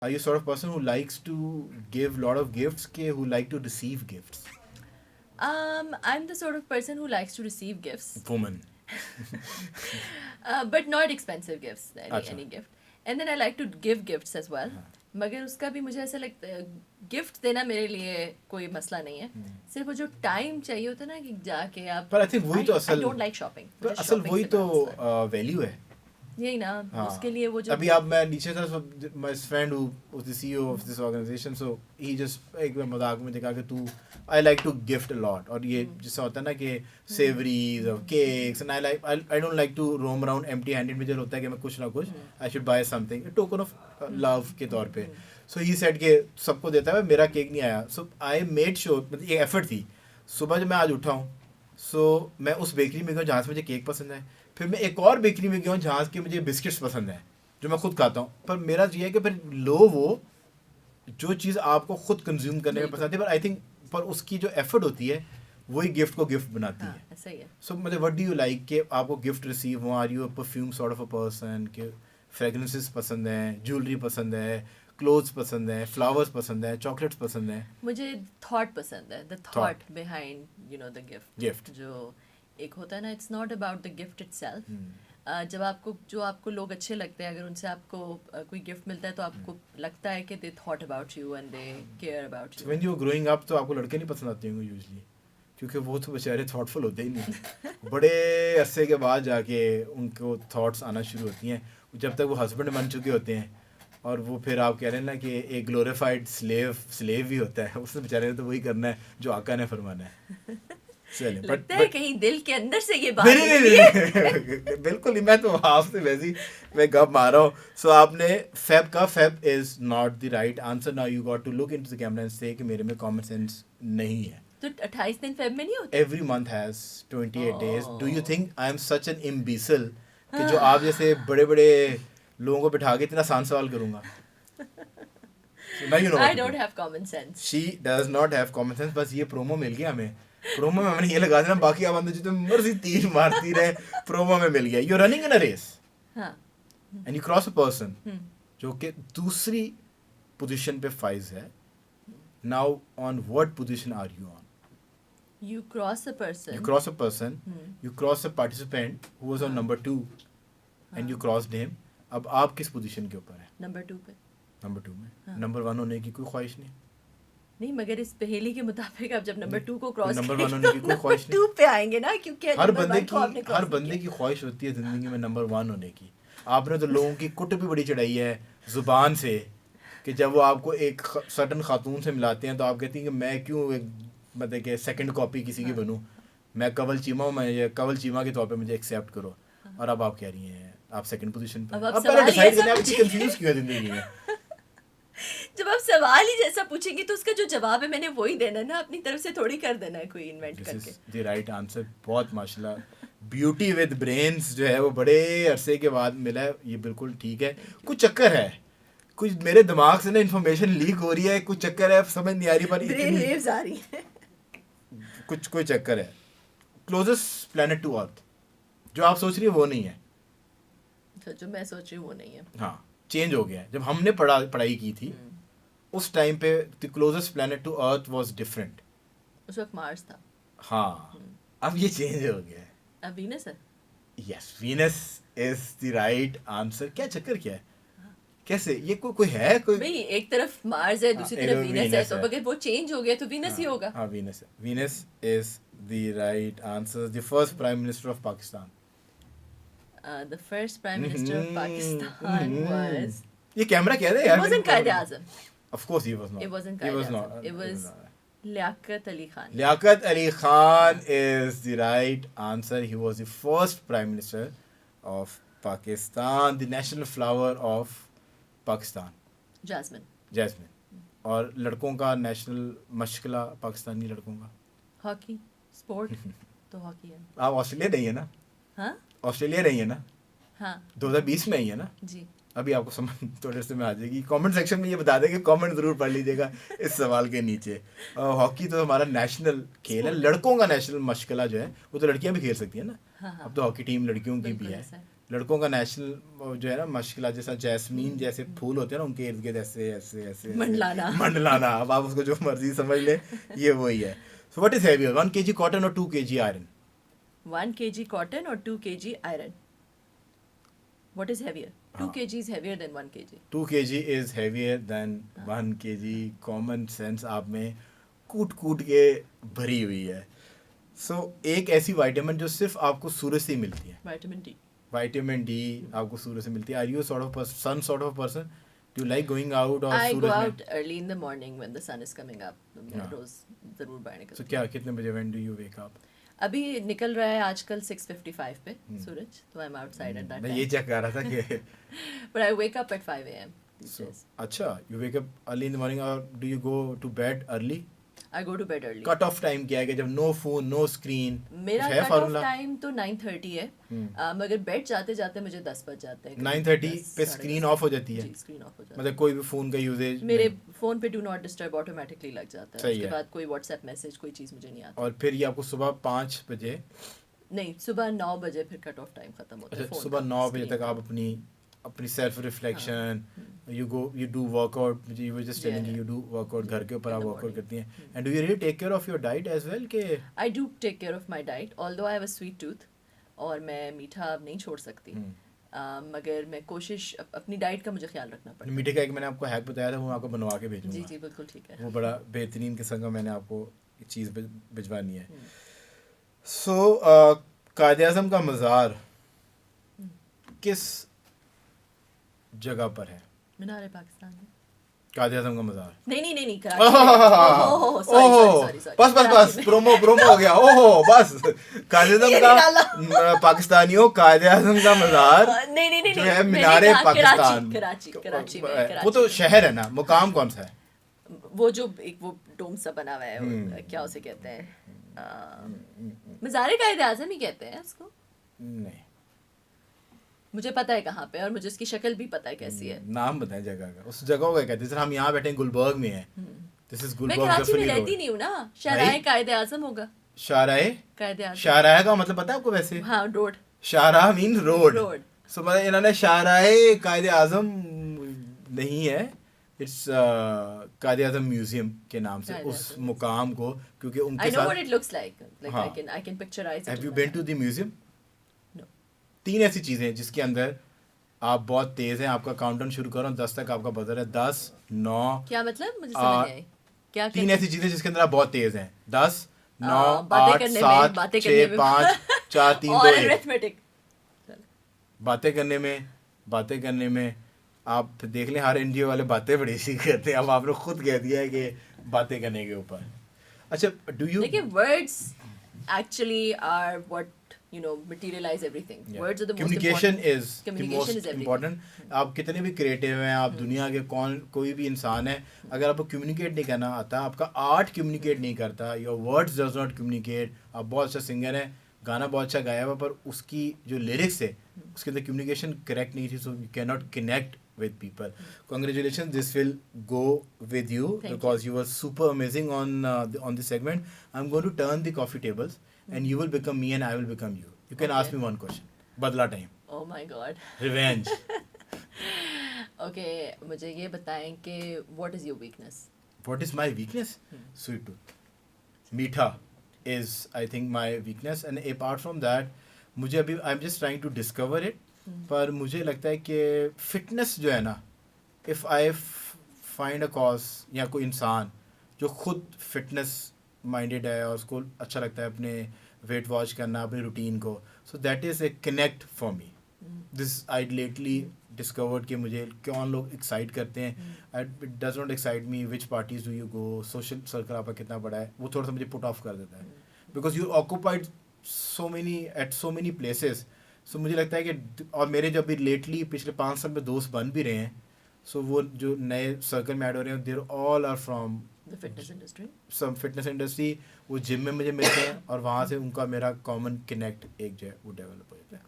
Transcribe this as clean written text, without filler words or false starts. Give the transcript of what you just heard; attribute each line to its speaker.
Speaker 1: Are you sort of person who likes to give lot of gifts ke who like to receive gifts?
Speaker 2: I'm the sort of person who likes to receive gifts,
Speaker 1: Woman.
Speaker 2: but not expensive gifts,
Speaker 1: अच्छा.
Speaker 2: any gift. And then I like to give gifts as well.
Speaker 1: हाँ.
Speaker 2: मगर उसका भी मुझे ऐसा लगता है gift देना मेरे लिए कोई मसला नहीं है. सिर्फ वो जो टाइम चाहिए होता है ना कि जाके आप.
Speaker 1: पर I think वही तो
Speaker 2: I
Speaker 1: असल
Speaker 2: don't like shopping.
Speaker 1: पर
Speaker 2: मुझे
Speaker 1: असल
Speaker 2: shopping
Speaker 1: वही
Speaker 2: से
Speaker 1: तो
Speaker 2: बड़ा मसला है.
Speaker 1: वैल्यू है.
Speaker 2: यही ना.
Speaker 1: हाँ.
Speaker 2: उसके लिए वो जो
Speaker 1: अभी आप मैं नीचे था my friend who was the CEO of this organization, so he just एक बार मजाक में देखा कि तू I like to gift a lot, और ये जैसा होता है ना कि savories और cakes, and I don't like to roam around empty handed. मुझे होता है कि मैं कुछ ना कुछ I should buy something, a token of love के तौर पे. So he said कि सबको देता है, मेरा केक नहीं आया. So I made sure, मतलब ये एफर्ट थी. सुबह जब मैं आज उठा हूँ, सो मैं उस बेकरी में गया जहाँ से मुझे केक पसंद है. फिर मैं एक और बेकरी में गया हूँ जहाँ के मुझे बिस्किट्स पसंद है जो मैं खुद खाता हूँ. पर मेरा ये है कि फिर लो वो जो चीज़ आपको खुद कंज्यूम करने में पसंद है, पर आई थिंक पर उसकी जो एफर्ट होती है वही गिफ्ट को गिफ्ट बनाती है.
Speaker 2: ऐसा ही है.
Speaker 1: सो मतलब व्हाट डू यू लाइक कि आपको गिफ्ट रिसीव हो? Are you a perfume sort of a person के फ्रेगरेंसेस पसंद है, ज्वेलरी पसंद है, क्लोथ्स पसंद है, फ्लावर्स पसंद है, चॉकलेट्स पसंद है?
Speaker 2: मुझे थॉट पसंद है. The thought behind the gift जो एक होता है ना. It's not about the gift itself. जब आपको लोग अच्छे लगते हैं, अगर उनसे आपको कोई गिफ्ट मिलता है तो आपको लगता है कि they thought about you and they care about you.
Speaker 1: When you growing up तो आपको लड़के नहीं पसंद आते होंगे यूजुअली, क्योंकि वो तो बेचारे थॉटफुल होते ही नहीं. बड़े अरसे के बाद जाके उनको थॉट्स आना शुरू होती हैं, जब तक वो हस्बैंड बन चुके होते हैं. और वो फिर आप कह रहे हैं ना कि एक ग्लोरीफाइड स्लेव भी होता है, उसने बेचारे ने तो वही करना है जो आका ने फरमाना है. चलिए,
Speaker 2: लगता है कहीं दिल के अंदर से ये बात
Speaker 1: नहीं नहीं नहीं बिल्कुल नहीं. मैं तो आपसे वैसे ही मैं गप मार रहा हूँ. सो आपने Feb is not the right answer. Now you got to look into the camera and say कि मेरे में कॉमन सेंस नहीं है.
Speaker 2: तो 28 दिन फेब में नहीं होते.
Speaker 1: Every month has 28 days. Do you think I am such an imbecile कि जो आप जैसे बड़े बड़े लोगों को बिठा के इतना आसान सवाल करूंगा?
Speaker 2: I don't have common sense.
Speaker 1: She does not have common sense. बस ये प्रोमो मिल गया हमें. प्रोमो में हमने ये लगा देना, बाकी आप अंदर जितने मर्जी तीर मारती रहे, प्रोमो में मिल गया. You running in a race and you cross a person जो कि दूसरी पोजीशन पे फाइज है. Now on what position are you on?
Speaker 2: You cross a person.
Speaker 1: You cross a person, you cross a participant who was on number 2 and you crossed him. अब आप किस position के ऊपर हैं?
Speaker 2: नंबर 2 पे.
Speaker 1: नंबर 2 में. नंबर 1 होने की कोई ख्वाहिश नहीं?
Speaker 2: नहीं, मगर इस पहेली के मुताबिक आप जब नंबर 2 को क्रॉस
Speaker 1: नंबर 1 होने की कोई ख्वाहिश नहीं?
Speaker 2: 2 पे आएंगे ना, क्योंकि
Speaker 1: हर बंदे की ख्वाहिश होती है जिंदगी में नंबर 1 होने की. आपने तो लोगों की कुट भी बड़ी चढ़ाई है जुबान से कि जब वो आपको एक सर्टन खातून से मिलाते हैं तो आप कहती हैं कि मैं क्यों मतलब कि सेकंड कॉपी किसी की बनूं, मैं कवल चीमा हूँ, मैं कवल चीमा के तौर पे मुझे एक्सेप्ट करो. और अब आप कह रही हैं आप सेकंड पोजीशन पे. अब पहले डिसाइड करना, आप इतनी कंफ्यूज क्यों है जिंदगी में?
Speaker 2: जब आप सवाल ही जैसा पूछेंगे तो उसका जो जवाब है मैंने वही देना है ना, अपनी तरफ से थोड़ी कर देना है कोई इन्वेंट करके.
Speaker 1: This is the right answer. बहुत माशाल्लाह. ब्यूटी विद ब्रेन्स जो है वो बड़े अरसे के बाद मिला है. ये बिल्कुल ठीक है. कुछ चक्कर है, कुछ मेरे दिमाग से ना इन्फॉर्मेशन लीक हो रही है, कुछ चक्कर है, समझ नहीं आ रही, पर
Speaker 2: ब्रेन वेव्स आ रही है.
Speaker 1: कुछ कोई चक्कर है. क्लोजेस्ट प्लैनेट टू अर्थ जो आप सोच रही है वो नहीं है.
Speaker 2: जो मैं सोच रही हूँ वो नहीं है.
Speaker 1: हाँ, चेंज हो गया है. जब हमने पढ़ाई की थी उस टाइम पे the closest planet to earth was different.
Speaker 2: उस वक्त मार्स था.
Speaker 1: हाँ, अब ये चेंज हो गया है.
Speaker 2: अब वीनस है.
Speaker 1: Yes, Venus is the right answer. क्या चक्कर क्या है? कैसे ये कोई है कोई?
Speaker 2: भाई एक तरफ मार्स है, दूसरी तरफ वीनस है, तो अगर वो चेंज हो गया तो वीनस ही होगा.
Speaker 1: हाँ, वीनस है. Venus is the right answer. The first prime minister of Pakistan.
Speaker 2: The first prime minister of Pakistan was.
Speaker 1: ये कैमरा कह रहे हैं यार.
Speaker 2: It wasn't Qaid Azam.
Speaker 1: Of course he was not.
Speaker 2: It wasn't Qaid Azam. It was Liaquat Ali Khan.
Speaker 1: Liaquat Ali Khan is the right answer. He was the first prime minister of Pakistan. The national flower of Pakistan.
Speaker 2: Jasmine.
Speaker 1: Jasmine. और लड़कों का national मशगला Pakistani लड़कों का
Speaker 2: hockey. Sport तो hockey है.
Speaker 1: आप Australia नहीं है ना?
Speaker 2: हाँ,
Speaker 1: ऑस्ट्रेलिया नहीं है ना?
Speaker 2: हाँ,
Speaker 1: 2020 में ही है ना?
Speaker 2: जी.
Speaker 1: अभी आपको समझ थोड़े से में आ जाएगी. कमेंट सेक्शन में ये बता दें कि कमेंट जरूर पढ़ लीजिएगा इस सवाल के नीचे. हॉकी तो हमारा नेशनल खेल है. लड़कों का नेशनल मशगला जो है वो तो लड़कियां भी खेल सकती है ना.
Speaker 2: हाँ, हाँ.
Speaker 1: अब तो हॉकी टीम लड़कियों की भी है. लड़कों का नेशनल जो है ना मशकिला जैसा जैस्मीन जैसे फूल होते हैं ना उनके इर्द गिर्द ऐसे ऐसे ऐसे मंडलाना अब आप उसको जो मर्जी समझ ले ये वही है. So what is heavier, 1 kg cotton or 2 kg iron?
Speaker 2: 1 kg cotton or 2 kg iron? What is heavier? 2 kg is heavier than 1 kg.
Speaker 1: 2 kg is heavier than 1 kg. Common sense आप में कूट कूट के भरी हुई है. So एक ऐसी विटामिन जो सिर्फ आपको सूरज से ही मिलती है. Vitamin D आपको सूरज से मिलती है. Are you sort of sun sort of person? Do you like going out or
Speaker 2: I
Speaker 1: Suraj
Speaker 2: go
Speaker 1: में?
Speaker 2: out early in the morning when the sun is coming up. मैं रोज जरूर बाहर निकलती
Speaker 1: So क्या कितने बजे when do you wake up?
Speaker 2: अभी निकल रहा है आजकल 6:55 पे सूरज, तो I am outside at that
Speaker 1: मैं ये चेक कर रहा था कि
Speaker 2: but I wake up at 5 AM.
Speaker 1: अच्छा, you wake up early in the morning or do you go to bed early?
Speaker 2: I go to bed early.
Speaker 1: Cut off time क्या है कि जब नो फोन नो स्क्रीन
Speaker 2: मेरा cut off time तो 9:30 है, मगर bed जाते जाते मुझे 10 बज जाते हैं.
Speaker 1: 9:30 पे स्क्रीन ऑफ हो जाती है.
Speaker 2: जी, स्क्रीन ऑफ हो जाती है.
Speaker 1: मतलब कोई भी फोन का यूजेज
Speaker 2: मेरे फोन पे डू नॉट डिस्टर्ब ऑटोमेटिकली लग जाता है. उसके बाद कोई व्हाट्सएप मैसेज कोई चीज मुझे नहीं आती.
Speaker 1: और फिर ये आपको सुबह 5 बजे
Speaker 2: नहीं, सुबह 9 बजे फिर कट ऑफ टाइम खत्म होता है.
Speaker 1: सुबह 9 बजे तक आप अपनी self reflection you do workout. You were just telling you do workout घर के ऊपर आप वर्कआउट करती हैं. And do you really take care of your diet as well? के
Speaker 2: I do take care of my diet, although I have a sweet tooth और मैं मीठा नहीं छोड़ सकती. मगर मैं कोशिश अपनी डाइट का मुझे ख्याल रखना पड़ता है.
Speaker 1: मीठे का एक मैंने आपको हैक बताया था, वो मैं आपको बनवा के भेजूंगा.
Speaker 2: जी जी बिल्कुल ठीक है.
Speaker 1: वो बड़ा बेहतरीन किस्म का मैंने आपको चीज़ भिजवानी है. सो कायद-ए-आज़म का मज़ार किस जगह पर है?
Speaker 2: मीनार पाकिस्तान में.
Speaker 1: कायद-ए-आज़म का मज़ार
Speaker 2: नहीं कराची.
Speaker 1: बस प्रोमो हो गया. ओहो बस कायद-ए-आज़म का पाकिस्तानियों कायद-ए-आज़म का मज़ार
Speaker 2: नहीं
Speaker 1: जो है मीनार पाकिस्तान.
Speaker 2: कराची में.
Speaker 1: वो तो शहर है ना, मुकाम कौन सा है?
Speaker 2: वो जो एक वो डोम सा बना हुआ है, क्या उसे कहते हैं? मज़ार कायद-ए-आज़म ही कहते हैं उसको.
Speaker 1: नहीं,
Speaker 2: मुझे पता है कहाँ पे, और मुझे उसकी शक्ल भी पता है कैसी है.
Speaker 1: नाम बताएं जगह का. उस जगह को क्या कहते हैं? हम यहाँ बैठे हैं गुलबर्ग में हैं. This is Gulberg.
Speaker 2: मैं कराची में रहती नहीं हूँ ना. शाहराह कायद-ए-आज़म होगा.
Speaker 1: शाहराह
Speaker 2: कायद-ए-आज़म.
Speaker 1: शाहराह का मतलब पता है आपको वैसे?
Speaker 2: हाँ, रोड.
Speaker 1: शाहराह मीन रोड. सो मतलब इन्होंने शाहराह कायद-ए-आज़म नहीं है, इट्स कायद-ए-आज़म म्यूजियम के नाम से उस मुकाम को, क्योंकि उनके साथ
Speaker 2: I know what it looks like. I can picturize it.
Speaker 1: Have you been to the museum? 3 ऐसी चीज़ें हैं जिसके अंदर आप बहुत तेज़ हैं. आपका काउंटडाउन शुरू करो, 10 तक आपका बजर है. 10 9
Speaker 2: क्या मतलब? मुझे समझ नहीं आई. क्या
Speaker 1: 3 ऐसी चीज़ें जिसके अंदर आप बहुत तेज़ हैं. 10 9
Speaker 2: बातें
Speaker 1: 8
Speaker 2: करने
Speaker 1: 7
Speaker 2: में,
Speaker 1: 6 5 4 3
Speaker 2: और
Speaker 1: 2 1.
Speaker 2: arithmetic.
Speaker 1: बातें करने में आप देख लें, हर एनजीओ वाले बातें बड़ी सी करते हैं. अब आपने खुद कह दिया है कि बातें करने के ऊपर. अच्छा, डू यू
Speaker 2: देखिए, words actually are what materialize everything.
Speaker 1: Yeah.
Speaker 2: Words are the
Speaker 1: communication
Speaker 2: most important.
Speaker 1: is the most important. आप कितने भी क्रिएटिव हैं, आप दुनिया के कोई भी इंसान है, अगर आपको कम्युनिकेट नहीं करना आता, आपका आर्ट कम्युनिकेट नहीं करता, your words does not communicate. आप बहुत अच्छा सिंगर है, गाना बहुत अच्छा गाया हुआ, पर उसकी जो लिरिक्स है उसके अंदर कम्युनिकेशन करेक्ट नहीं थी, so you can not connect with people. Congratulations, this will go with you.
Speaker 2: Thank
Speaker 1: because you were super amazing on this segment. I'm going to turn the coffee tables and you will become me and I will become you. You can ask me one question. Badla time.
Speaker 2: Oh my god.
Speaker 1: Revenge.
Speaker 2: Okay, मुझे ये बताएं कि what is your weakness?
Speaker 1: What is my weakness? Sweet tooth. मीठा is I think my weakness, and apart from that मुझे अभी I'm just trying to discover it. पर मुझे लगता है कि फिटनेस जो है ना, if I find a cause या कोई इंसान जो खुद फिटनेस माइंडेड है और उसको अच्छा लगता है अपने वेट वॉच करना, अपनी रूटीन को, so that is a connect for me. This I lately discovered कि मुझे कौन लोग एक्साइट करते हैं. It does not excite me which parties do you go, social circle आपका कितना बड़ा है, वो थोड़ा सा मुझे पुट ऑफ कर देता है. Because you occupied so many places. So मुझे लगता है कि, और मेरे जो अभी लेटली पिछले 5 साल में दोस्त बन भी रहे हैं, सो वो जो नए सर्कल में ऐड हो रहे हैं, there all are from some fitness industry. वो जिम में मुझे मिलते हैं और वहाँ से उनका मेरा कॉमन कनेक्ट एक जो है वो डेवलप हो जाता है.